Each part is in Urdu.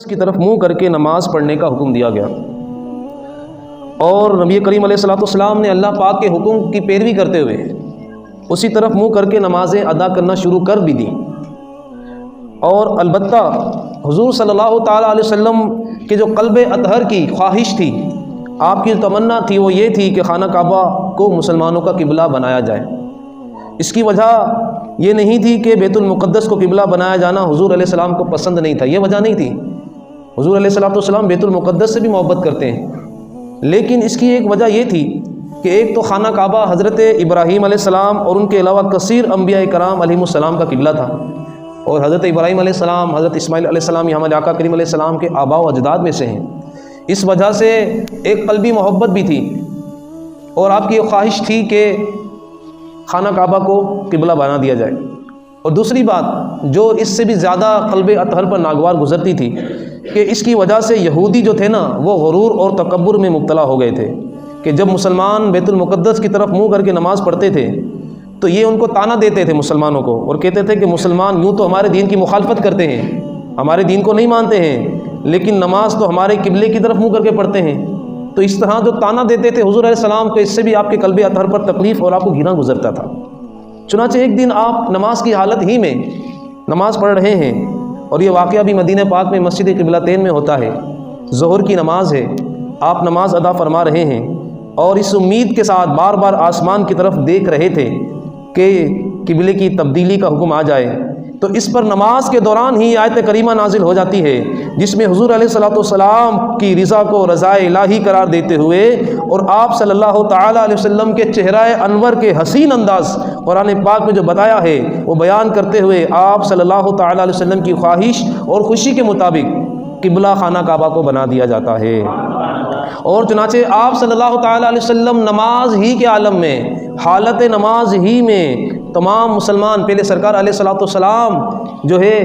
کی طرف منہ کر کے نماز پڑھنے کا حکم دیا گیا، اور نبی کریم علیہ الصلوۃ والسلام نے اللہ پاک کے حکم کی پیروی کرتے ہوئے اسی طرف منہ کر کے نمازیں ادا کرنا شروع کر بھی دیں۔ اور البتہ حضور صلی اللہ تعالیٰ علیہ وسلم کے جو قلب اطہر کی خواہش تھی، آپ کی تمنا تھی، وہ یہ تھی کہ خانہ کعبہ کو مسلمانوں کا قبلہ بنایا جائے۔ اس کی وجہ یہ نہیں تھی کہ بیت المقدس کو قبلہ بنایا جانا حضور علیہ السلام کو پسند نہیں تھا، یہ وجہ نہیں تھی۔ حضور علیہ السلام بیت المقدس سے بھی محبت کرتے ہیں، لیکن اس کی ایک وجہ یہ تھی کہ ایک تو خانہ کعبہ حضرت ابراہیم علیہ السلام اور ان کے علاوہ کثیر انبیاء کرام علیہم السلام کا قبلہ تھا، اور حضرت ابراہیم علیہ السلام، حضرت اسماعیل علیہ السلام یہ ہمارے آقا کریم علیہ السلام کے آباء و اجداد میں سے ہیں۔ اس وجہ سے ایک قلبی محبت بھی تھی، اور آپ کی یہ خواہش تھی کہ خانہ کعبہ کو قبلہ بنا دیا جائے۔ اور دوسری بات جو اس سے بھی زیادہ قلب اطہر پر ناگوار گزرتی تھی کہ اس کی وجہ سے یہودی جو تھے نا، وہ غرور اور تکبر میں مبتلا ہو گئے تھے کہ جب مسلمان بیت المقدس کی طرف منہ کر کے نماز پڑھتے تھے تو یہ ان کو تانا دیتے تھے مسلمانوں کو، اور کہتے تھے کہ مسلمان یوں تو ہمارے دین کی مخالفت کرتے ہیں، ہمارے دین کو نہیں مانتے ہیں، لیکن نماز تو ہمارے قبلے کی طرف منہ کر کے پڑھتے ہیں۔ تو اس طرح جو تانا دیتے تھے حضور علیہ السلام کو، اس سے بھی آپ کے قلب اطہر پر تکلیف اور آپ کو گھنا گزرتا تھا۔ چنانچہ ایک دن آپ نماز کی حالت ہی میں نماز پڑھ رہے ہیں، اور یہ واقعہ بھی مدینہ پاک میں مسجد قبلتین میں ہوتا ہے، ظہر کی نماز ہے، آپ نماز ادا فرما رہے ہیں، اور اس امید کے ساتھ بار بار آسمان کی طرف دیکھ رہے تھے کہ قبلے کی تبدیلی کا حکم آ جائے۔ تو اس پر نماز کے دوران ہی آیت کریمہ نازل ہو جاتی ہے، جس میں حضور علیہ الصلوۃ والسلام کی رضا کو رضائے الہی قرار دیتے ہوئے اور آپ صلی اللہ تعالیٰ علیہ وسلم کے چہرہ انور کے حسین انداز قرآن پاک میں جو بتایا ہے وہ بیان کرتے ہوئے آپ صلی اللہ تعالیٰ علیہ وسلم کی خواہش اور خوشی کے مطابق قبلہ خانہ کعبہ کو بنا دیا جاتا ہے۔ اور چنانچہ آپ صلی اللہ تعالیٰ علیہ وسلم نماز ہی کے عالم میں، حالت نماز ہی میں تمام مسلمان پہلے سرکار علیہ الصلوۃ والسلام جو ہے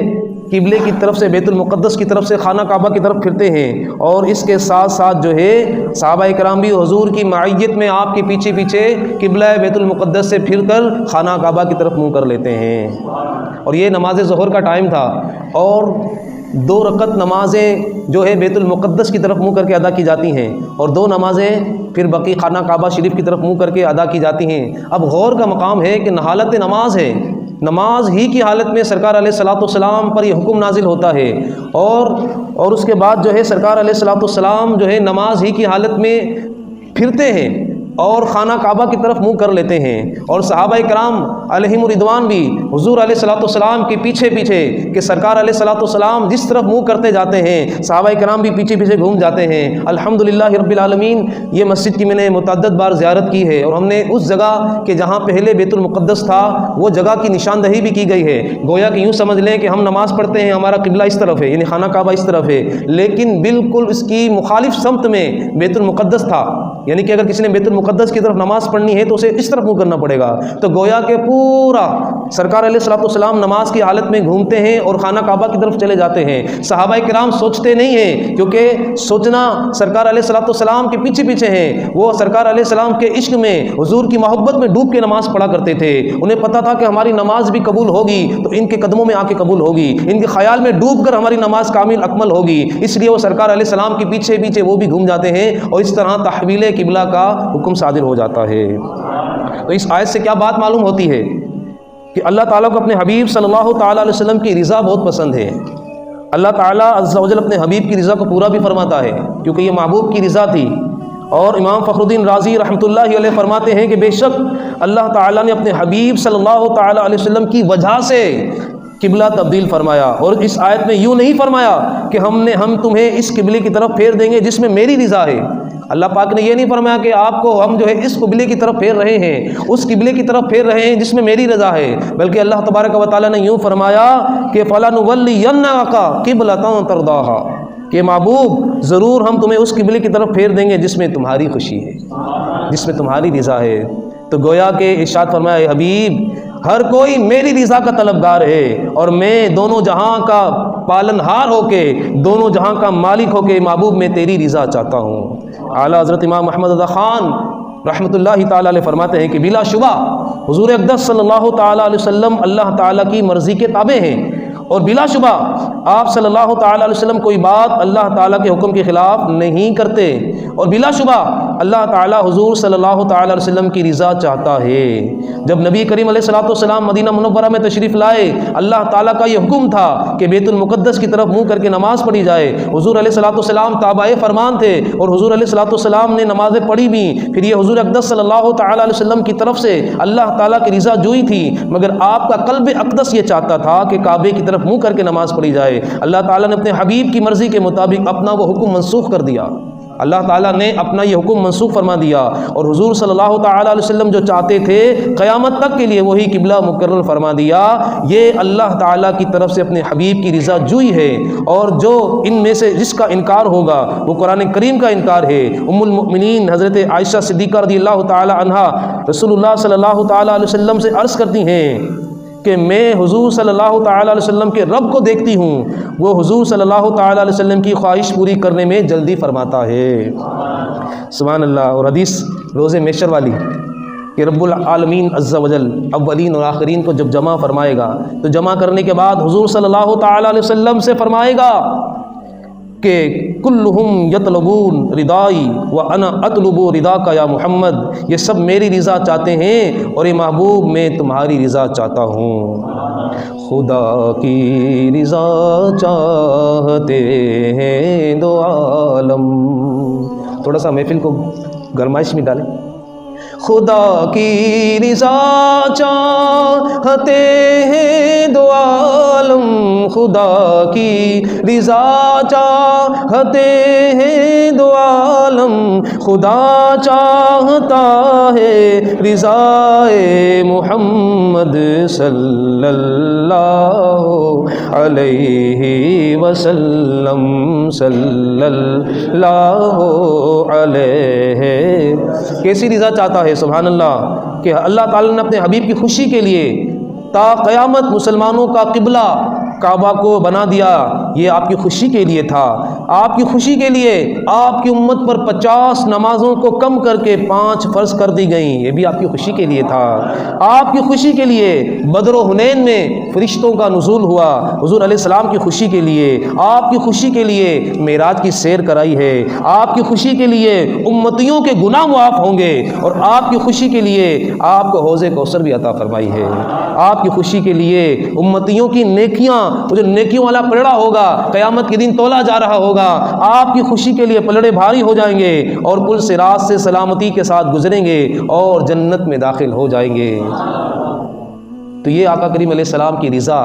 قبلے کی طرف سے بیت المقدس کی طرف سے خانہ کعبہ کی طرف پھرتے ہیں، اور اس کے ساتھ ساتھ جو ہے صحابہ کرام بھی حضور کی معیت میں آپ کے پیچھے پیچھے قبلہ بیت المقدس سے پھر کر خانہ کعبہ کی طرف منہ کر لیتے ہیں۔ اور یہ نماز ظہر کا ٹائم تھا، اور 2 رکعت نمازیں جو ہے بیت المقدس کی طرف منہ کر کے ادا کی جاتی ہیں، اور 2 نمازیں پھر بقی خانہ کعبہ شریف کی طرف منہ کر کے ادا کی جاتی ہیں۔ اب غور کا مقام ہے کہ حالت نماز ہے، نماز ہی کی حالت میں سرکار علیہ الصلوۃ والسلام پر یہ حکم نازل ہوتا ہے، اور اس کے بعد جو ہے سرکار علیہ الصلوۃ والسلام جو ہے نماز ہی کی حالت میں پھرتے ہیں اور خانہ کعبہ کی طرف منہ کر لیتے ہیں، اور صحابہ کرام علیہم الرضوان بھی حضور علیہ الصلوۃ والسلام کے پیچھے پیچھے کہ سرکار علیہ الصلوۃ والسلام جس طرف منہ کرتے جاتے ہیں صحابہ کرام بھی پیچھے پیچھے گھوم جاتے ہیں۔ الحمدللہ رب العالمین، یہ مسجد کی میں نے متعدد بار زیارت کی ہے، اور ہم نے اس جگہ کہ جہاں پہلے بیت المقدس تھا وہ جگہ کی نشاندہی بھی کی گئی ہے، گویا کہ یوں سمجھ لیں کہ ہم نماز پڑھتے ہیں، ہمارا قبلہ اس طرف ہے، یعنی خانہ کعبہ اس طرف ہے، لیکن بالکل اس کی مخالف سمت میں بیت المقدس تھا، یعنی کہ اگر کسی نے بیت المقدس کی طرف نماز پڑھنی ہے تو اسے اس طرف منہ کرنا پڑے گا۔ تو گویا کہ پورا سرکار علیہ الصلوۃ والسلام نماز کی حالت میں گھومتے ہیں اور خانہ کعبہ کی طرف چلے جاتے ہیں۔ صحابہ کرام سوچتے نہیں ہیں، کیونکہ سوچنا سرکار علیہ الصلوۃ والسلام کے پیچھے پیچھے ہیں، وہ سرکار علیہ السلام کے عشق میں، حضور کی محبت میں ڈوب کے نماز پڑھا کرتے تھے۔ انہیں پتہ تھا کہ ہماری نماز بھی قبول ہوگی تو ان کے قدموں میں آ کے قبول ہوگی، ان کے خیال میں ڈوب کر ہماری نماز کامل اکمل ہوگی، اس لیے وہ سرکار علیہ السلام کے پیچھے پیچھے وہ بھی گھوم جاتے ہیں، اور اس طرح تحویل قبلہ کا حکم صادر ہو جاتا ہے۔ تو اس آیت سے کیا بات معلوم ہوتی ہے کہ اللہ تعالیٰ کو اپنے حبیب صلی اللہ تعالیٰ علیہ وسلم کی رضا بہت پسند ہے۔ اللہ تعالیٰ عز و جل اپنے حبیب کی رضا کو پورا بھی فرماتا ہے، کیونکہ یہ محبوب کی رضا تھی۔ اور امام فخر الدین رازی رحمۃ اللہ علیہ فرماتے ہیں کہ بے شک اللہ تعالیٰ نے اپنے حبیب صلی اللہ تعالیٰ علیہ وسلم کی وجہ سے قبلہ تبدیل فرمایا، اور اس آیت میں یوں نہیں فرمایا کہ ہم تمہیں اس قبلے کی طرف پھیر دیں گے جس میں میری رضا ہے۔ اللہ پاک نے یہ نہیں فرمایا کہ آپ کو ہم جو ہے اس قبلے کی طرف پھیر رہے ہیں، اس قبلے کی طرف پھیر رہے ہیں جس میں میری رضا ہے، بلکہ اللہ تبارک و تعالیٰ نے یوں فرمایا کہ فَلَنُوَلِّيَنَّكَ قِبْلَةً تَرْضَاهَا، کہ محبوب ضرور ہم تمہیں اس قبلے کی طرف پھیر دیں گے جس میں تمہاری خوشی ہے، جس میں تمہاری رضا ہے۔ تو گویا کہ ارشاد فرمایا اے حبیب، ہر کوئی میری رضا کا طلبگار ہے، اور میں دونوں جہاں کا پالنہار ہو کے، دونوں جہاں کا مالک ہو کے محبوب میں تیری رضا چاہتا ہوں۔ اعلیٰ حضرت امام محمد رضا خان رحمۃ اللہ تعالیٰ علیہ فرماتے ہیں کہ بلا شبہ حضور اقدس صلی اللہ تعالیٰ علیہ وسلم اللہ تعالیٰ کی مرضی کے تابع ہیں، اور بلا شبہ آپ صلی اللہ تعالیٰ علیہ وسلم کوئی بات اللہ تعالیٰ کے حکم کے خلاف نہیں کرتے، اور بلا شبہ اللہ تعالیٰ حضور صلی اللہ تعالیٰ علیہ وسلم کی رضا چاہتا ہے۔ جب نبی کریم علیہ الصلوۃ والسلام مدینہ منورہ میں تشریف لائے، اللہ تعالیٰ کا یہ حکم تھا کہ بیت المقدس کی طرف منہ کر کے نماز پڑھی جائے۔ حضور علیہ الصلوۃ والسلام تابع فرمان تھے، اور حضور علیہ الصلوۃ والسلام نے نمازیں پڑھی بھی، پھر یہ حضور اقدس صلی اللہ تعالیٰ علیہ وسلم کی طرف سے اللہ تعالیٰ کی رضا جوئی تھی، مگر آپ کا قلب اقدس یہ چاہتا تھا کہ کعبے کی طرف منہ کر کے نماز پڑھی جائے۔ اللہ تعالیٰ نے اپنے حبیب کی مرضی کے مطابق اپنا وہ حکم منسوخ کر دیا، اللہ تعالیٰ نے اپنا یہ حکم منسوخ فرما دیا، اور حضور صلی اللہ تعالیٰ علیہ وسلم جو چاہتے تھے قیامت تک کے لیے وہی قبلہ مقرر فرما دیا۔ یہ اللہ تعالیٰ کی طرف سے اپنے حبیب کی رضا جوئی ہے، اور جو ان میں سے جس کا انکار ہوگا وہ قرآن کریم کا انکار ہے۔ ام المؤمنین حضرت عائشہ صدیقہ رضی اللہ تعالیٰ عنہا رسول اللہ صلی اللہ تعالیٰ علیہ وسلم سے عرض کرتی ہیں کہ میں حضور صلی اللہ تعالیٰ علیہ وسلم کے رب کو دیکھتی ہوں، وہ حضور صلی اللہ تعالیٰ علیہ وسلم کی خواہش پوری کرنے میں جلدی فرماتا ہے۔ سبحان اللہ۔ اور حدیث روز محشر والی کہ رب العالمین عز و جل اولین اور آخرین کو جب جمع فرمائے گا تو جمع کرنے کے بعد حضور صلی اللہ تعالیٰ علیہ وسلم سے فرمائے گا کہ کلہم یطلبون ردائی وانا اطلب رضاک یا محمد، یہ سب میری رضا چاہتے ہیں اور یہ محبوب میں تمہاری رضا چاہتا ہوں۔ خدا کی رضا چاہتے ہیں دو عالم، تھوڑا سا محفل کو گرمائش میں ڈالیں۔ خدا کی رضا چاہتے ہیں دو عالم، خدا کی رضا چاہتے ہیں دو عالم، خدا چاہتا ہے رضائے محمد صلی اللہ علیہ وسلم، صلی اللہ علیہ۔ کیسی رضا چاہتا ہے سبحان اللہ، کہ اللہ تعالیٰ نے اپنے حبیب کی خوشی کے لیے تا قیامت مسلمانوں کا قبلہ کعبہ کو بنا دیا۔ یہ آپ کی خوشی کے لیے تھا، آپ کی خوشی کے لیے آپ کی امت پر 50 نمازوں کو کم کر کے 5 فرض کر دی گئیں، یہ بھی آپ کی خوشی کے لیے تھا۔ آپ کی خوشی کے لیے بدر و حنین میں فرشتوں کا نزول ہوا، حضور علیہ السلام کی خوشی کے لیے، آپ کی خوشی کے لیے معراج کی سیر کرائی ہے، آپ کی خوشی کے لیے امتیوں کے گناہ معاف ہوں گے، اور آپ کی خوشی کے لیے آپ کو حوض کوثر بھی عطا فرمائی ہے۔ آپ کی خوشی کے لیے امتیوں کی نیکیاں، وہ جو نیکیوں والا پلڑا ہوگا قیامت کے دن تولا جا رہا ہوگا، آپ کی خوشی کے لیے پلڑے بھاری ہو جائیں گے اور پل صراط سے سلامتی کے ساتھ گزریں گے اور جنت میں داخل ہو جائیں گے۔ تو یہ آقا کریم علیہ السلام کی رضا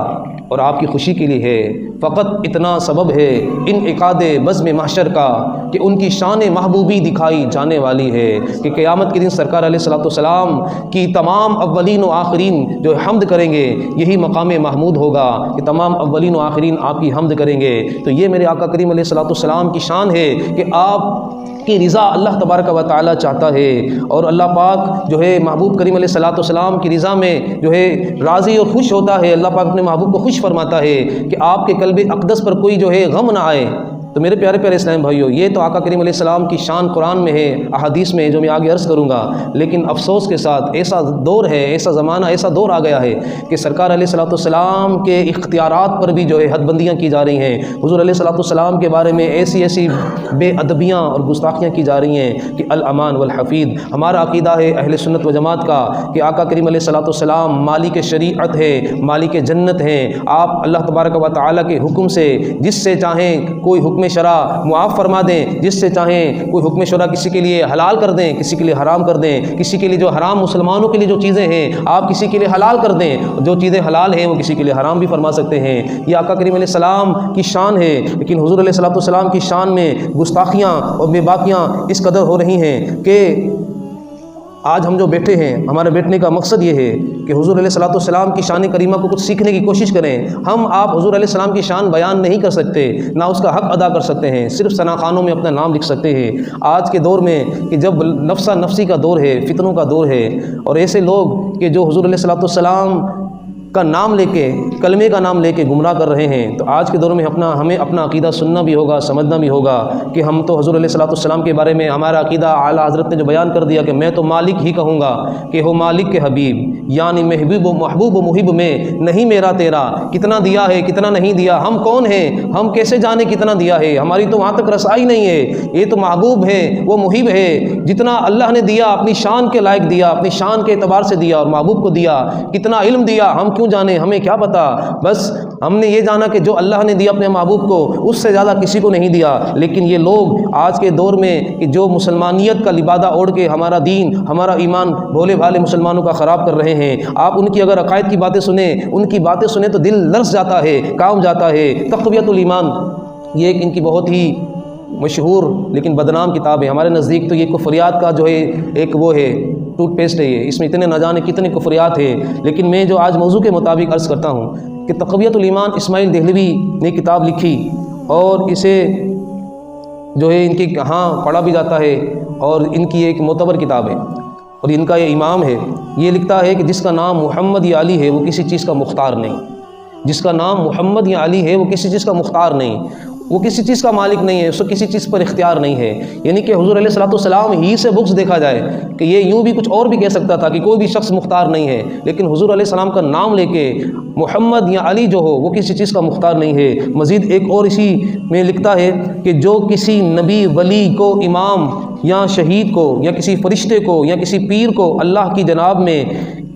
اور آپ کی خوشی کے لیے ہے۔ فقط اتنا سبب ہے انعقاد بزم محشر کا کہ ان کی شان محبوبی دکھائی جانے والی ہے، کہ قیامت کے دن سرکار علیہ الصلوۃ والسلام کی تمام اولین و آخرین جو حمد کریں گے، یہی مقام محمود ہوگا کہ تمام اولین و آخرین آپ کی حمد کریں گے۔ تو یہ میرے آقا کریم علیہ الصلوۃ والسلام کی شان ہے کہ آپ کی رضا اللہ تبارک و تعالیٰ چاہتا ہے، اور اللہ پاک جو ہے محبوب کریم علیہ الصلوۃ والسلام کی رضا میں جو ہے راضی اور خوش ہوتا ہے۔ اللہ پاک اپنے محبوب کو خوش فرماتا ہے کہ آپ کے قلب اقدس پر کوئی جو ہے غم نہ آئے۔ تو میرے پیارے پیارے اسلام بھائیو، یہ تو آقا کریم علیہ السلام کی شان قرآن میں ہے، احادیث میں ہے، جو میں آگے عرض کروں گا۔ لیکن افسوس کے ساتھ ایسا دور ہے، ایسا زمانہ، ایسا دور آ گیا ہے کہ سرکار علیہ الصلوۃ والسلام کے اختیارات پر بھی جو ہے حد بندیاں کی جا رہی ہیں۔ حضور علیہ الصلوۃ والسلام کے بارے میں ایسی ایسی بے ادبیاں اور گستاخیاں کی جا رہی ہیں کہ الامان والحفیظ۔ ہمارا عقیدہ ہے اہل سنت و جماعت کا کہ آقا کریم علیہ الصلوۃ والسلام مالک شریعت ہے، مالک جنت ہیں۔ آپ اللہ تبارک و تعالیٰ کے حکم سے جس سے چاہیں کوئی حکم شرع معاف فرما دیں، جس سے چاہیں کوئی حکم شرع کسی کے لیے حلال کر دیں، کسی کے لیے حرام کر دیں، کسی کے لیے جو حرام مسلمانوں کے لیے جو چیزیں ہیں آپ کسی کے لیے حلال کر دیں، جو چیزیں حلال ہیں وہ کسی کے لیے حرام بھی فرما سکتے ہیں۔ یہ آقا کریم علیہ السلام کی شان ہے، لیکن حضور علیہ الصلوۃ والسلام کی شان میں گستاخیاں اور بے باکیاں اس قدر ہو رہی ہیں کہ آج ہم جو بیٹھے ہیں، ہمارے بیٹھنے کا مقصد یہ ہے کہ حضور علیہ الصلوۃ والسلام کی شان کریمہ کو کچھ سیکھنے کی کوشش کریں۔ ہم آپ حضور علیہ السلام کی شان بیان نہیں کر سکتے، نہ اس کا حق ادا کر سکتے ہیں، صرف ثناخانوں میں اپنا نام لکھ سکتے ہیں۔ آج کے دور میں کہ جب نفسا نفسی کا دور ہے، فتنوں کا دور ہے، اور ایسے لوگ کہ جو حضور علیہ الصلوۃ والسلام کا نام لے کے کلمے کا نام لے کے گمراہ کر رہے ہیں۔ تو آج کے دور میں ہمیں اپنا عقیدہ سننا بھی ہوگا، سمجھنا بھی ہوگا کہ ہم تو حضور علیہ الصلوۃ والسلام کے بارے میں ہمارا عقیدہ اعلیٰ حضرت نے جو بیان کر دیا کہ میں تو مالک ہی کہوں گا کہ ہو مالک کے حبیب، یعنی محبوب و محب میں نہیں میرا تیرا، کتنا دیا ہے کتنا نہیں دیا، ہم کون ہیں، ہم کیسے جانے کتنا دیا ہے، ہماری تو وہاں تک رسائی نہیں ہے۔ یہ تو محبوب ہے، وہ محب ہے، جتنا اللہ نے دیا اپنی شان کے لائق دیا، اپنی شان کے اعتبار سے دیا، اور محبوب کو دیا، کتنا علم دیا ہم کیوں جانے، ہمیں کیا پتا، بس ہم نے یہ جانا کہ جو اللہ نے دیا اپنے محبوب کو اس سے زیادہ کسی کو نہیں دیا۔ لیکن یہ لوگ آج کے دور میں کہ جو مسلمانیت کا لبادہ اوڑھ کے ہمارا دین ہمارا ایمان بھولے بھالے مسلمانوں کا خراب کر رہے ہیں، آپ ان کی اگر عقائد کی باتیں سنیں، ان کی باتیں سنیں تو دل لرز جاتا ہے، کانپ جاتا ہے۔ تقویۃ الایمان یہ ایک ان کی بہت ہی مشہور لیکن بدنام کتاب ہے۔ ہمارے نزدیک تو یہ کفریات کا جو ہے ایک وہ ہے ٹوتھ پیسٹ ہے، یہ اس میں اتنے نہ جانے کتنے کفریات ہیں۔ لیکن میں جو آج موضوع کے مطابق عرض کرتا ہوں کہ تقویۃ الایمان اسماعیل دہلوی نے کتاب لکھی، اور اسے جو ہے ان کی کہاں پڑھا بھی جاتا ہے، اور ان کی ایک معتبر کتاب ہے، اور ان کا یہ امام ہے، یہ لکھتا ہے کہ جس کا نام محمد یا علی ہے وہ کسی چیز کا مختار نہیں، جس کا نام محمد یا علی ہے وہ کسی چیز کا مختار نہیں، وہ کسی چیز کا مالک نہیں ہے، اس کو کسی چیز پر اختیار نہیں ہے۔ یعنی کہ حضور علیہ الصلوۃ والسلام ہی سے بغض دیکھا جائے کہ یہ یوں بھی کچھ اور بھی کہہ سکتا تھا کہ کوئی بھی شخص مختار نہیں ہے، لیکن حضور علیہ السلام کا نام لے کے محمد یا علی جو ہو وہ کسی چیز کا مختار نہیں ہے۔ مزید ایک اور اسی میں لکھتا ہے کہ جو کسی نبی ولی کو، امام یا شہید کو یا کسی فرشتے کو یا کسی پیر کو اللہ کی جناب میں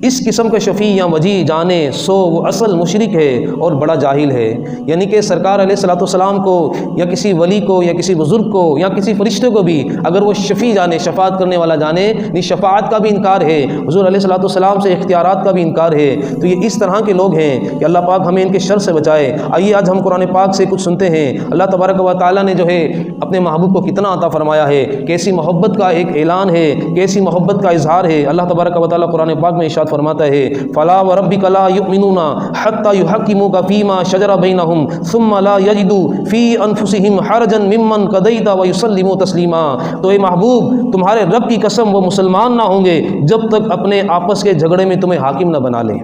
اس قسم کا شفیع یا وجیح جانے سو وہ اصل مشرک ہے اور بڑا جاہل ہے۔ یعنی کہ سرکار علیہ الصلوۃ والسلام کو یا کسی ولی کو یا کسی بزرگ کو یا کسی فرشتے کو بھی اگر وہ شفیع جانے، شفاعت کرنے والا جانے، نہیں شفاعت کا بھی انکار ہے، حضور علیہ الصلوۃ والسلام سے اختیارات کا بھی انکار ہے، تو یہ اس طرح کے لوگ ہیں کہ اللہ پاک ہمیں ان کے شر سے بچائے۔ آئیے آج ہم قرآن پاک سے کچھ سنتے ہیں، اللہ تبارک و تعالیٰ نے جو ہے اپنے محبوب کو کتنا عطا فرمایا ہے، کیسی محبت کا ایک اعلان ہے، کیسی محبت کا اظہار ہے۔ اللہ تبارک و تعالیٰ قرآن پاک میں ارشاد فرماتا ہے فلا وربک لا یؤمنون حتی یحکموک فیما شجر بینہم ثم لا یجدوا فی انفسہم حرجا ممن قضیت ویسلموا تسلیما۔ تو اے محبوب تمہارے رب کی قسم وہ مسلمان نہ ہوں گے جب تک اپنے آپس کے جھگڑے میں تمہیں حاکم نہ بنا لیں۔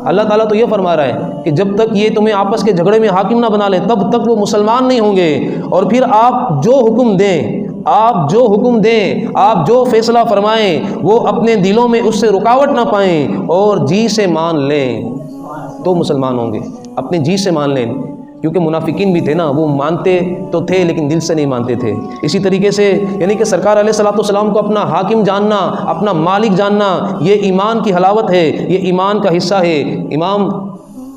اللہ تعالیٰ تو یہ فرما رہا ہے کہ جب تک یہ تمہیں آپس کے جھگڑے میں حاکم نہ بنا لیں تب تک وہ مسلمان نہیں ہوں گے، اور پھر آپ جو حکم دیں، آپ جو حکم دیں، آپ جو فیصلہ فرمائیں وہ اپنے دلوں میں اس سے رکاوٹ نہ پائیں اور جی سے مان لیں تو مسلمان ہوں گے۔ اپنے جی سے مان لیں، کیونکہ منافقین بھی تھے نا، وہ مانتے تو تھے لیکن دل سے نہیں مانتے تھے۔ اسی طریقے سے یعنی کہ سرکار علیہ الصلوۃ والسلام کو اپنا حاکم جاننا، اپنا مالک جاننا، یہ ایمان کی حلاوت ہے، یہ ایمان کا حصہ ہے۔ امام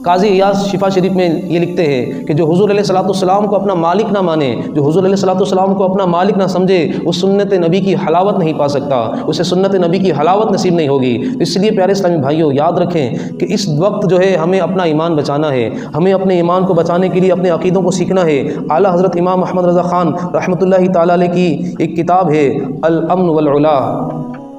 قاضی ایاز شفا شریف میں یہ لکھتے ہیں کہ جو حضور علیہ الصلوۃ والسلام کو اپنا مالک نہ مانے، جو حضور علیہ الصلوۃ والسلام کو اپنا مالک نہ سمجھے، وہ سنت نبی کی حلاوت نہیں پا سکتا، اسے سنت نبی کی حلاوت نصیب نہیں ہوگی۔ اس لیے پیارے اسلامی بھائیوں یاد رکھیں کہ اس وقت جو ہے ہمیں اپنا ایمان بچانا ہے، ہمیں اپنے ایمان کو بچانے کے لیے اپنے عقیدوں کو سیکھنا ہے۔ اعلیٰ حضرت امام محمد رضا خان رحمۃ اللہ تعالیٰ علیہ کی ایک کتاب ہے الامن والعلا،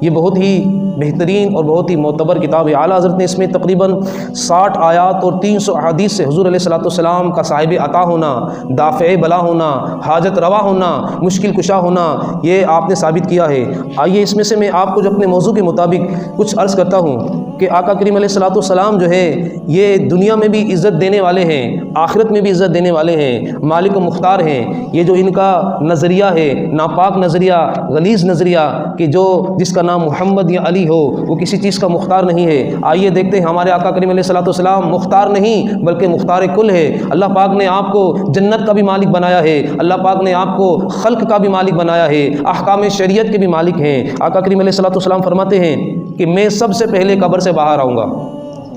یہ بہت ہی بہترین اور بہت ہی معتبر کتاب ہے۔ اعلیٰ حضرت نے اس میں تقریباً 60 آیات اور 300 احادیث سے حضور علیہ الصلوۃ والسلام کا صاحب عطا ہونا، دافع بلا ہونا، حاجت روا ہونا، مشکل کشا ہونا، یہ آپ نے ثابت کیا ہے۔ آئیے اس میں سے میں آپ کو جو اپنے موضوع کے مطابق کچھ عرض کرتا ہوں کہ آقا کریم علیہ الصلوۃ والسلام جو ہے یہ دنیا میں بھی عزت دینے والے ہیں، آخرت میں بھی عزت دینے والے ہیں، مالک و مختار ہیں۔ یہ جو ان کا نظریہ ہے ناپاک نظریہ، غلیظ نظریہ کہ جو جس کا نام محمد یا علی ہو وہ کسی چیز کا مختار نہیں ہے، آئیے دیکھتے ہیں ہمارے آقا کریم علیہ الصلوۃ والسلام مختار نہیں بلکہ مختار کل ہے۔ اللہ پاک نے آپ کو جنت کا بھی مالک بنایا ہے، اللہ پاک نے آپ کو خلق کا بھی مالک بنایا ہے، احکام شریعت کے بھی مالک ہیں۔ آقا کریم علیہ الصلوۃ والسلام فرماتے ہیں کہ میں سب سے پہلے قبر سے باہر آؤں گا،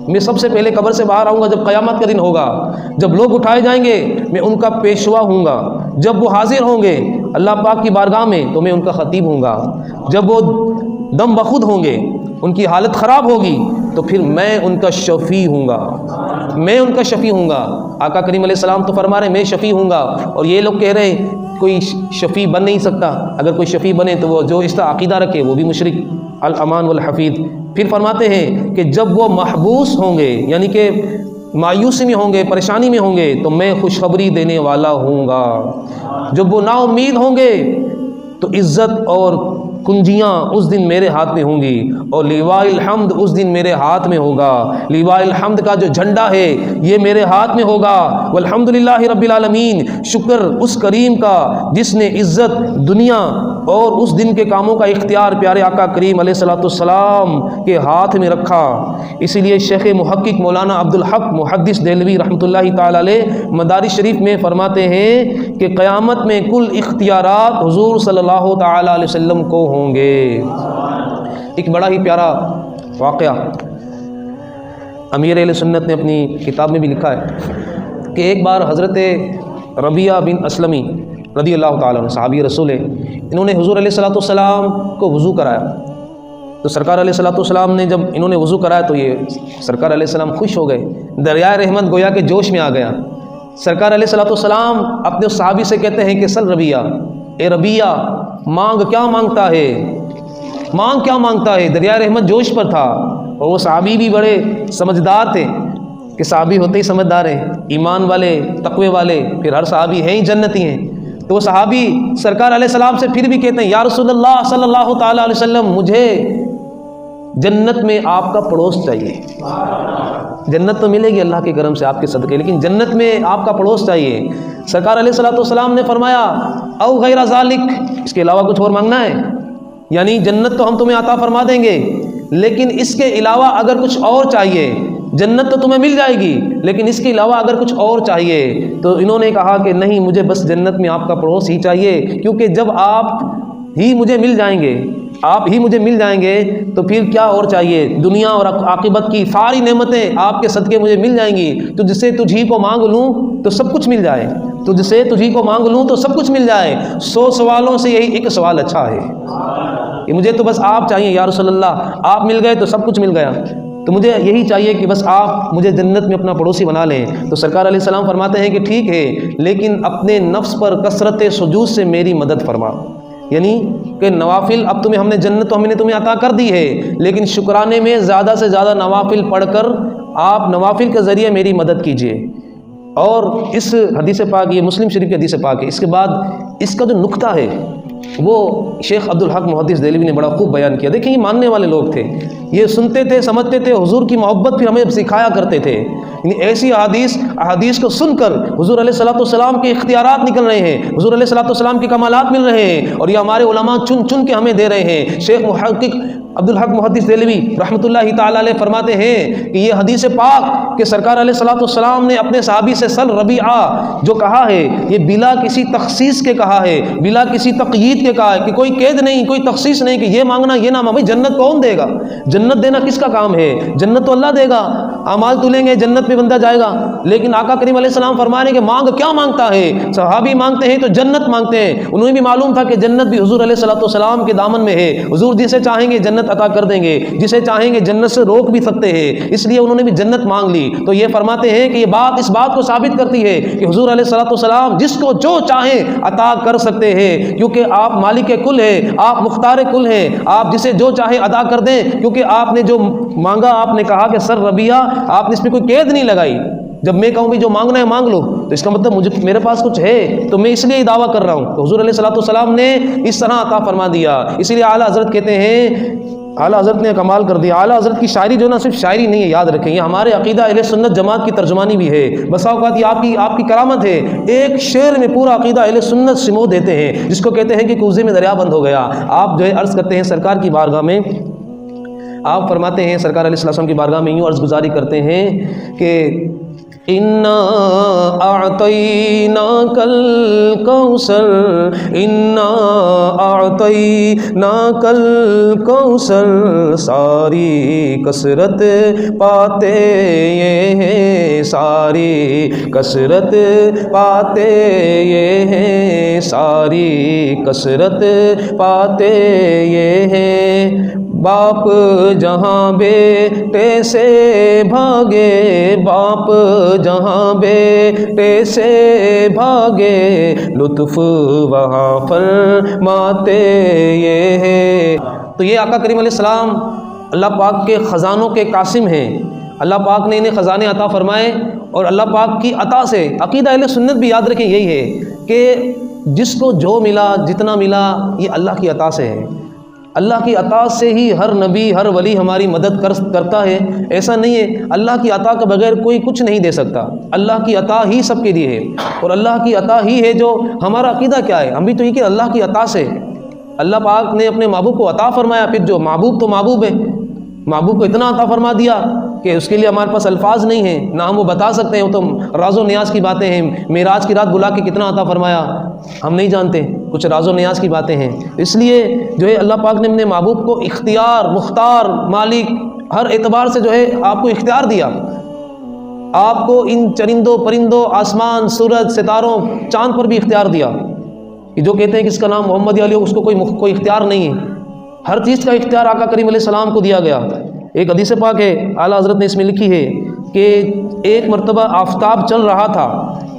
میں سب سے پہلے قبر سے باہر آؤں گا جب قیامت کا دن ہوگا، جب لوگ اٹھائے جائیں گے میں ان کا پیشوا ہوں گا، جب وہ حاضر ہوں گے اللہ پاک کی بارگاہ میں تو میں ان کا خطیب ہوں گا، جب وہ دم بخود ہوں گے ان کی حالت خراب ہوگی تو پھر میں ان کا شفیع ہوں گا، میں ان کا شفیع ہوں گا۔ آقا کریم علیہ السلام تو فرما رہے ہیں میں شفیع ہوں گا، اور یہ لوگ کہہ رہے ہیں کوئی شفیع بن نہیں سکتا، اگر کوئی شفیع بنے تو وہ جو اس کا عقیدہ رکھے وہ بھی مشرک، الامان والحفیظ۔ پھر فرماتے ہیں کہ جب وہ محبوس ہوں گے یعنی کہ مایوسی میں ہوں گے، پریشانی میں ہوں گے تو میں خوشخبری دینے والا ہوں گا، جب وہ نا امید ہوں گے تو عزت اور کنجیاں اس دن میرے ہاتھ میں ہوں گی، اور لیواء الحمد اس دن میرے ہاتھ میں ہوگا، لیواء الحمد کا جو جھنڈا ہے یہ میرے ہاتھ میں ہوگا۔ والحمدللہ رب العالمین، شکر اس کریم کا جس نے عزت دنیا اور اس دن کے کاموں کا اختیار پیارے آقا کریم علیہ الصلوۃ والسلام کے ہاتھ میں رکھا۔ اسی لیے شیخ محقق مولانا عبدالحق محدث دہلوی رحمۃ اللہ تعالی علیہ مدارج شریف میں فرماتے ہیں کہ قیامت میں کل اختیارات حضور صلی اللہ تعالی علیہ وسلم کو ہوں گے۔ ایک بڑا ہی پیارا واقعہ امیر اہل سنت نے اپنی کتاب میں بھی لکھا ہے کہ ایک بار حضرت ربیعہ بن اسلمی رضی اللہ تعالیٰ عنہ صحابی رسول ہے، انہوں نے حضور علیہ الصلوۃ والسلام کو وضو کرایا، تو سرکار علیہ الصلوۃ والسلام نے جب انہوں نے وضو کرایا تو یہ سرکار علیہ السلام خوش ہو گئے، دریائے رحمت گویا کہ جوش میں آ گیا۔ سرکار علیہ الصلوۃ والسلام اپنے اس صحابی سے کہتے ہیں کہ سل ربیعہ، اے ربیعہ مانگ کیا مانگتا ہے، مانگ کیا مانگتا ہے۔ دریائے رحمت جوش پر تھا، اور وہ صحابی بھی بڑے سمجھدار تھے کہ صحابی ہوتے ہی سمجھدار ہیں، ایمان والے تقوی والے، پھر ہر صحابی ہیں ہی جنتی ہیں۔ تو وہ صحابی سرکار علیہ السلام سے پھر بھی کہتے ہیں یا رسول اللہ صلی اللہ تعالیٰ علیہ وسلم، مجھے جنت میں آپ کا پڑوس چاہیے۔ جنت تو ملے گی اللہ کے کرم سے آپ کے صدقے، لیکن جنت میں آپ کا پڑوس چاہیے۔ سرکار علیہ الصلوۃ والسلام نے فرمایا او غیر ذالک، اس کے علاوہ کچھ اور مانگنا ہے؟ یعنی جنت تو ہم تمہیں عطا فرما دیں گے، لیکن اس کے علاوہ اگر کچھ اور چاہیے، جنت تو تمہیں مل جائے گی لیکن اس کے علاوہ اگر کچھ اور چاہیے، تو انہوں نے کہا کہ نہیں، مجھے بس جنت میں آپ کا پڑوس ہی چاہیے، کیونکہ جب آپ ہی مجھے مل جائیں گے، آپ ہی مجھے مل جائیں گے تو پھر کیا اور چاہیے؟ دنیا اور عاقبت کی ساری نعمتیں آپ کے صدقے مجھے مل جائیں گی۔ تو جسے تجھ ہی کو مانگ لوں تو سب کچھ مل جائے، تو جسے تجھ ہی کو مانگ لوں تو سب کچھ مل جائے۔ 100 سوالوں سے یہی ایک سوال اچھا ہے کہ مجھے تو بس آپ چاہیے یا رسول اللہ، آپ مل گئے تو سب کچھ مل گیا، تو مجھے یہی چاہیے کہ بس آپ مجھے جنت میں اپنا پڑوسی بنا لیں۔ تو سرکار علیہ السلام فرماتے ہیں کہ ٹھیک ہے، لیکن اپنے نفس پر کثرت سجود سے میری مدد فرما، یعنی کہ نوافل اب ہم نے جنت تو ہم نے تمہیں عطا کر دی ہے، لیکن شکرانے میں زیادہ سے زیادہ نوافل پڑھ کر آپ نوافل کے ذریعے میری مدد کیجیے۔ اور اس حدیث پاک، یہ مسلم شریف کی حدیث پاک ہے، اس کے بعد اس کا جو نقطہ ہے وہ شیخ عبدالحق محدث دہلوی نے بڑا خوب بیان کیا۔ دیکھیں یہ ماننے والے لوگ تھے، یہ سنتے تھے، سمجھتے تھے، حضور کی محبت پھر ہمیں سکھایا کرتے تھے، یعنی ایسی احادیث کو سن کر حضور علیہ الصلوۃ والسلام کے اختیارات نکل رہے ہیں، حضور علیہ الصلوۃ والسلام کے کمالات مل رہے ہیں، اور یہ ہمارے علماء چن چن کے ہمیں دے رہے ہیں۔ شیخ محقق عبدالحق محدث دہلوی رحمۃ اللہ تعالی علیہ فرماتے ہیں کہ یہ حدیث پاک کہ سرکار علیہ الصلوۃ والسلام نے اپنے صحابی سے سل ربیعہ جو کہا ہے، یہ بلا کسی تخصیص کے کہا ہے، بلا کسی تقیید کے کہا ہے، کہ کوئی قید نہیں، کوئی تخصیص نہیں کہ یہ مانگنا یہ نہ مانگنا۔ بھائی جنت کون دے گا؟ جنت دینا کس کا کام ہے؟ جنت تو اللہ دے گا، اعمال تلیں گے جنت میں بندہ جائے گا، لیکن آقا کریم علیہ السلام فرما رہے ہیں کہ مانگ کیا مانگتا ہے؟ صحابی مانگتے ہیں تو جنت مانگتے ہیں، انہیں بھی معلوم تھا کہ جنت بھی حضور علیہ الصلوۃ والسلام کے دامن میں ہے، حضور جسے چاہیں گے جنت عطا کر دیں گے، جسے چاہیں گے جنت سے روک بھی سکتے ہیں، اس لیے انہوں نے بھی جنت مانگ لی۔ تو یہ فرماتے ہیں کہ یہ بات اس بات کو ثابت کرتی ہے کہ حضور علیہ الصلوۃ والسلام جس کو جو چاہیں عطا کر سکتے ہیں، کیونکہ آپ مالک کل ہیں، آپ مختار کل ہیں، آپ جسے جو چاہیں عطا کر دیں، کیونکہ آپ نے جو مانگا، آپ نے کہا کہ سر ربیعہ، آپ نے اس میں کوئی قید نہیں لگائی۔ جب میں کہوں بھی جو مانگنا ہے مانگ لو، تو اس کا مطلب میرے پاس کچھ ہے تو میں اس لیے یہ دعویٰ کر رہا ہوں۔ تو حضور علیہ الصلوۃ والسلام نے اس طرح عطا فرما دیا۔ اسی لیے اعلیٰ حضرت کہتے ہیں، اعلیٰ حضرت نے کمال کر دیا۔ اعلیٰ حضرت کی شاعری جو نا صرف شاعری نہیں ہے، یاد رکھیں، یہ ہمارے عقیدہ اہل سنت جماعت کی ترجمانی بھی ہے۔ بسا اوقات یہ آپ کی کرامت ہے، ایک شعر میں پورا عقیدہ اہل سنت سمو دیتے ہیں، جس کو کہتے ہیں کہ کوزے میں دریا بند ہو گیا۔ آپ جو ہے عرض کرتے ہیں سرکار کی بارگاہ میں، آپ فرماتے ہیں سرکار علیہ السلام کی بارگاہ میں یوں عرض گزاری کرتے ہیں کہ انا اعطیناک الکوثر، انا اعطیناک الکوثر، ساری کثرت پاتے یہ ہیں، ساری کثرت پاتے یہ ہیں، ساری کثرت پاتے یہ ہیں۔ باپ جہاں بیٹے سے بھاگے، باپ جہاں بیٹے سے بھاگے، لطف وہاں فرماتے یہ ہے۔ تو یہ آقا کریم علیہ السلام اللہ پاک کے خزانوں کے قاسم ہیں، اللہ پاک نے انہیں خزانے عطا فرمائے، اور اللہ پاک کی عطا سے عقیدہ اہل سنت بھی یاد رکھیں یہی ہے کہ جس کو جو ملا، جتنا ملا، یہ اللہ کی عطا سے ہے۔ اللہ کی عطا سے ہی ہر نبی ہر ولی ہماری مدد کرتا ہے، ایسا نہیں ہے۔ اللہ کی عطا کے بغیر کوئی کچھ نہیں دے سکتا، اللہ کی عطا ہی سب کے لیے ہے، اور اللہ کی عطا ہی ہے جو ہمارا عقیدہ کیا ہے، ہم بھی تو یہ کہ اللہ کی عطا سے اللہ پاک نے اپنے محبوب کو عطا فرمایا، پھر جو محبوب تو محبوب ہے، محبوب کو اتنا عطا فرما دیا کہ اس کے لیے ہمارے پاس الفاظ نہیں ہیں، نہ ہم وہ بتا سکتے ہیں، وہ تو راز و نیاز کی باتیں ہیں۔ معراج کی رات بلا کے کتنا عطا فرمایا ہم نہیں جانتے، کچھ راز و نیاز کی باتیں ہیں۔ اس لیے جو ہے اللہ پاک نے اپنے محبوب کو اختیار، مختار، مالک، ہر اعتبار سے جو ہے آپ کو اختیار دیا، آپ کو ان چرندوں پرندوں، آسمان، سورج، ستاروں، چاند پر بھی اختیار دیا۔ کہ جو کہتے ہیں کہ اس کا نام محمد علی ہو، اس کو کوئی اختیار نہیں ہے، ہر چیز کا اختیار آقا کریم علیہ السلام کو دیا گیا۔ ایک حدیث پاک ہے، اعلیٰ حضرت نے اس میں لکھی ہے کہ ایک مرتبہ آفتاب چل رہا تھا،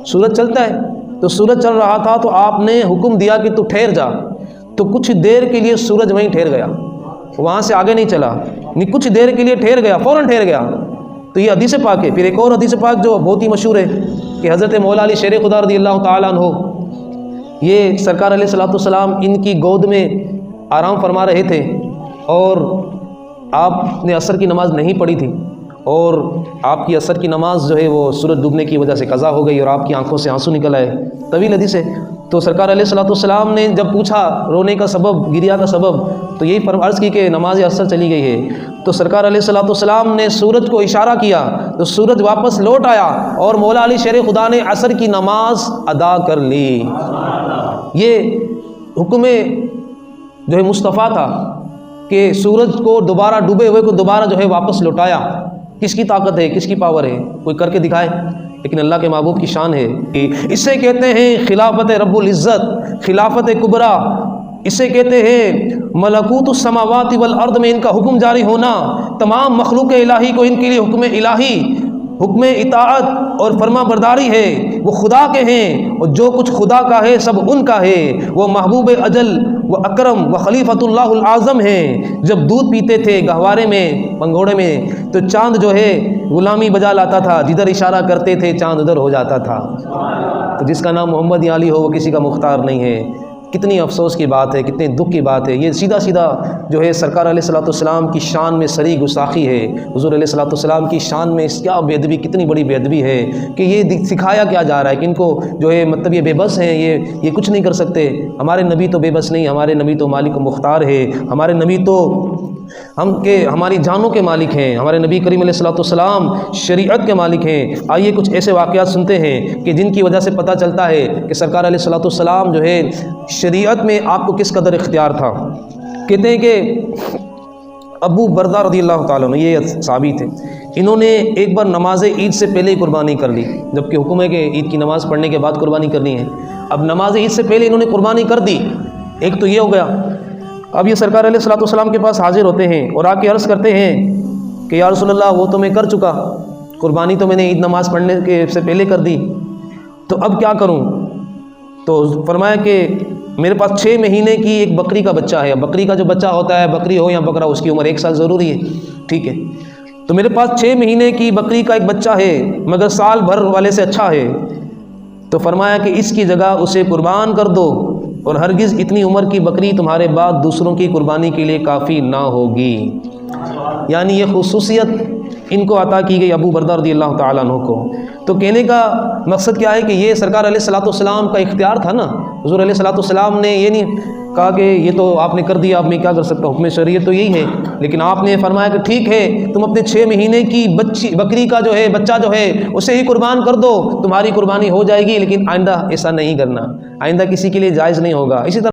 سورج چلتا ہے تو سورج چل رہا تھا تو آپ نے حکم دیا کہ تو ٹھہر جا، تو کچھ دیر کے لیے سورج وہیں ٹھہر گیا، وہاں سے آگے نہیں چلا، نہیں کچھ دیر کے لیے ٹھہر گیا، فوراً ٹھہر گیا۔ تو یہ حدیث پاک ہے۔ پھر ایک اور حدیث پاک جو بہت ہی مشہور ہے کہ حضرت مولا علی شیر خدا رضی اللہ تعالیٰ عنہ، یہ سرکار علیہ الصلوۃ والسلام ان کی گود میں آرام فرما رہے تھے، اور آپ نے عصر کی نماز نہیں پڑھی تھی، اور آپ کی عصر کی نماز جو ہے وہ سورج ڈوبنے کی وجہ سے قضا ہو گئی، اور آپ کی آنکھوں سے آنسو نکل آئے، طویل حدیث ہے۔ تو سرکار علیہ الصلوۃ والسلام نے جب پوچھا رونے کا سبب، گریا کا سبب، تو یہی عرض کی کہ نماز عصر چلی گئی ہے۔ تو سرکار علیہ الصلوۃ والسلام نے سورج کو اشارہ کیا تو سورج واپس لوٹ آیا، اور مولا علی شیر خدا نے عصر کی نماز ادا کر لی۔ یہ حکم جو ہے مصطفیٰ تھا کہ سورج کو دوبارہ، ڈوبے ہوئے کو دوبارہ جو ہے واپس لوٹایا۔ کس کی طاقت ہے، کس کی پاور ہے، کوئی کر کے دکھائے؟ لیکن اللہ کے محبوب کی شان ہے۔ اسے کہتے ہیں خلافت رب العزت، خلافت کبریٰ، اسے کہتے ہیں ملکوت السماوات والارض میں ان کا حکم جاری ہونا، تمام مخلوق الہی کو ان کے لیے حکم الہی، حکم اطاعت اور فرما برداری ہے۔ وہ خدا کے ہیں، اور جو کچھ خدا کا ہے سب ان کا ہے۔ وہ محبوب اجل و اکرم و خلیفۃ اللہ العظم ہیں۔ جب دودھ پیتے تھے گہوارے میں، پنگھوڑے میں، تو چاند جو ہے غلامی بجا لاتا تھا، جدھر اشارہ کرتے تھے چاند ادھر ہو جاتا تھا۔ تو جس کا نام محمد علی ہو وہ کسی کا مختار نہیں ہے۔ کتنی افسوس کی بات ہے، کتنے دکھ کی بات ہے۔ یہ سیدھا سیدھا جو ہے سرکار علیہ الصلوۃ والسلام کی شان میں سری گستاخی ہے۔ حضور علیہ الصلوۃ والسلام کی شان میں کیا بے ادبی، کتنی بڑی بے ادبی ہے کہ یہ سکھایا کیا جا رہا ہے کہ ان کو جو ہے مطلب یہ بے بس ہیں، یہ کچھ نہیں کر سکتے۔ ہمارے نبی تو بے بس نہیں، ہمارے نبی تو مالک و مختار ہے، ہمارے نبی تو ہماری جانوں کے مالک ہیں، ہمارے نبی کریم علیہ الصلوۃ والسلام شریعت کے مالک ہیں۔ آئیے کچھ ایسے واقعات سنتے ہیں کہ جن کی وجہ سے پتہ چلتا ہے کہ سرکار علیہ الصلوۃ والسلام جو ہے شریعت میں آپ کو کس قدر اختیار تھا۔ کہتے ہیں کہ ابو بردہ رضی اللہ تعالیٰ عنہ، یہ صحابی تھے، انہوں نے ایک بار نماز عید سے پہلے ہی قربانی کر لی، جبکہ حکم ہے کہ عید کی نماز پڑھنے کے بعد قربانی کرنی ہے۔ اب نماز عید سے پہلے انہوں نے قربانی کر دی، ایک تو یہ ہو گیا۔ اب یہ سرکار علیہ الصلوۃ والسلام کے پاس حاضر ہوتے ہیں اور آ کے عرض کرتے ہیں کہ یا رسول اللہ وہ تو میں کر چکا، قربانی تو میں نے عید نماز پڑھنے کے سے پہلے کر دی، تو اب کیا کروں؟ تو فرمایا کہ میرے پاس 6 مہینے کی ایک بکری کا بچہ ہے۔ بکری کا جو بچہ ہوتا ہے، بکری ہو یا بکرا، اس کی عمر 1 سال ضروری ہے، ٹھیک ہے؟ تو میرے پاس 6 مہینے کی بکری کا ایک بچہ ہے، مگر سال بھر والے سے اچھا ہے۔ تو فرمایا کہ اس کی جگہ اسے قربان کر دو، اور ہرگز اتنی عمر کی بکری تمہارے بعد دوسروں کی قربانی کے لیے کافی نہ ہوگی۔ یعنی یہ خصوصیت ان کو عطا کی گئی ابو بردہ رضی اللہ تعالیٰ عنہ کو۔ تو کہنے کا مقصد کیا ہے کہ یہ سرکار علیہ الصلوۃ والسلام کا اختیار تھا نا۔ حضور علیہ الصلوۃ والسلام نے یہ نہیں کہا کہ یہ تو آپ نے کر دیا، اب میں کیا کر سکتا ہوں، حکم شریعت تو یہی ہے، لیکن آپ نے فرمایا کہ ٹھیک ہے تم اپنے 6 مہینے کی بکری کا جو ہے بچہ جو ہے اسے ہی قربان کر دو، تمہاری قربانی ہو جائے گی، لیکن آئندہ ایسا نہیں کرنا، آئندہ کسی کے لیے جائز نہیں ہوگا۔ اسی طرح